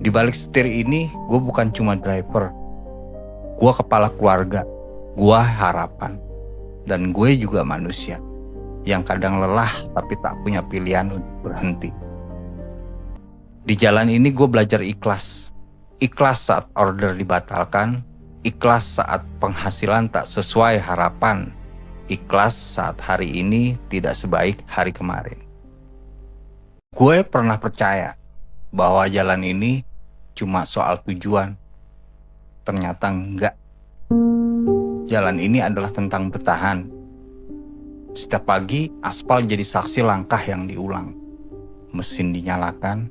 Di balik setir ini, gue bukan cuma driver. Gue kepala keluarga, gue harapan. Dan gue juga manusia yang kadang lelah tapi tak punya pilihan untuk berhenti. Di jalan ini gue belajar ikhlas. Ikhlas saat order dibatalkan, ikhlas saat penghasilan tak sesuai harapan, ikhlas saat hari ini tidak sebaik hari kemarin. Gue pernah percaya bahwa jalan ini cuma soal tujuan. Ternyata enggak. Jalan ini adalah tentang bertahan. Setiap pagi, aspal jadi saksi langkah yang diulang. Mesin dinyalakan,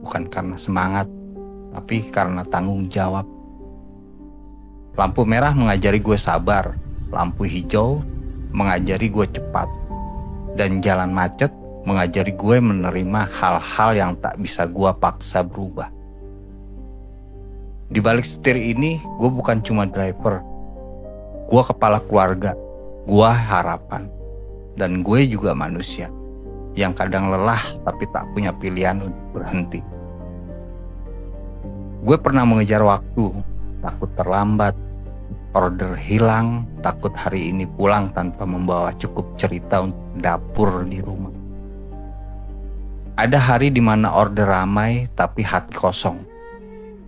bukan karena semangat, tapi karena tanggung jawab. Lampu merah mengajari gue sabar, lampu hijau mengajari gue cepat, dan jalan macet mengajari gue menerima hal-hal yang tak bisa gue paksa berubah. Di balik setir ini, gue bukan cuma driver. Gue kepala keluarga, gue harapan. Dan gue juga manusia yang kadang lelah tapi tak punya pilihan untuk berhenti. Gue pernah mengejar waktu, takut terlambat, order hilang, takut hari ini pulang tanpa membawa cukup cerita untuk dapur di rumah. Ada hari di mana order ramai tapi hati kosong.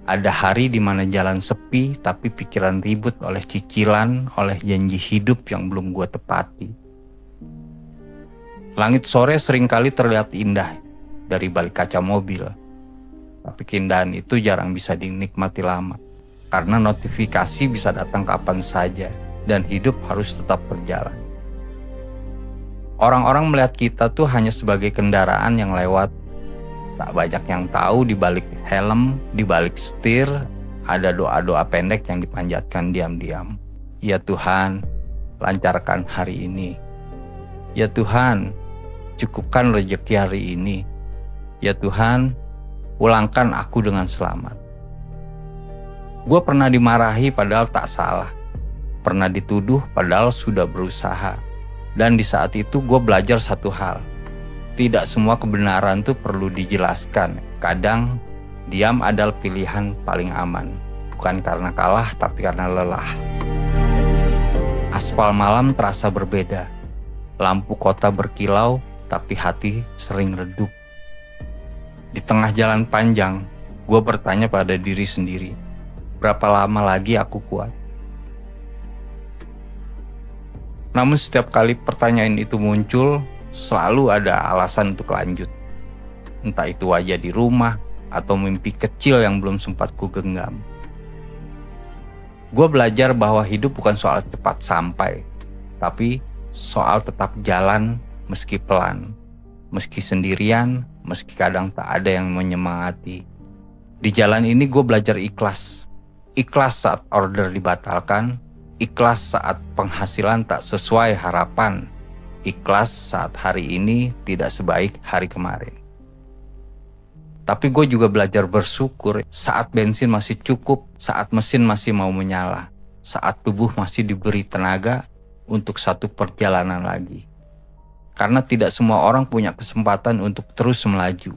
Ada hari di mana jalan sepi tapi pikiran ribut oleh cicilan, oleh janji hidup yang belum gue tepati. Langit sore seringkali terlihat indah dari balik kaca mobil. Tapi keindahan itu jarang bisa dinikmati lama. Karena notifikasi bisa datang kapan saja dan hidup harus tetap berjalan. Orang-orang melihat kita tuh hanya sebagai kendaraan yang lewat. Tak banyak yang tahu di balik helm, di balik setir, ada doa-doa pendek yang dipanjatkan diam-diam. Ya Tuhan, lancarkan hari ini. Ya Tuhan, cukupkan rezeki hari ini. Ya Tuhan, pulangkan aku dengan selamat. Gue pernah dimarahi padahal tak salah. Pernah dituduh padahal sudah berusaha. Dan di saat itu gue belajar satu hal. Tidak semua kebenaran tuh perlu dijelaskan. Kadang diam adalah pilihan paling aman. Bukan karena kalah tapi karena lelah. Aspal malam terasa berbeda. Lampu kota berkilau tapi hati sering redup. Di tengah jalan panjang, gue bertanya pada diri sendiri, berapa lama lagi aku kuat? Namun setiap kali pertanyaan itu muncul, selalu ada alasan untuk lanjut. Entah itu wajah di rumah, atau mimpi kecil yang belum sempat ku genggam. Gue belajar bahwa hidup bukan soal cepat sampai, tapi soal tetap jalan meski pelan, meski sendirian, meski kadang tak ada yang menyemangati. Di jalan ini gue belajar ikhlas. Ikhlas saat order dibatalkan, ikhlas saat penghasilan tak sesuai harapan, ikhlas saat hari ini tidak sebaik hari kemarin. Tapi gue juga belajar bersyukur saat bensin masih cukup, saat mesin masih mau menyala, saat tubuh masih diberi tenaga untuk satu perjalanan lagi. Karena tidak semua orang punya kesempatan untuk terus melaju.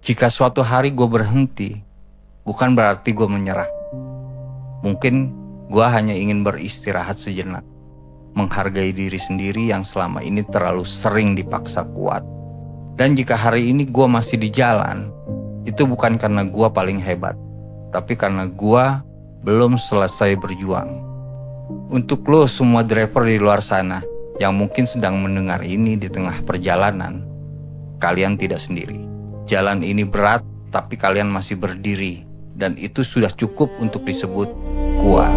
Jika suatu hari gue berhenti, bukan berarti gue menyerah. Mungkin gue hanya ingin beristirahat sejenak, menghargai diri sendiri yang selama ini terlalu sering dipaksa kuat. Dan jika hari ini gue masih di jalan, itu bukan karena gue paling hebat, tapi karena gue belum selesai berjuang. Untuk lo semua driver di luar sana yang mungkin sedang mendengar ini di tengah perjalanan, kalian tidak sendiri. Jalan ini berat, tapi kalian masih berdiri, dan itu sudah cukup untuk disebut kuat.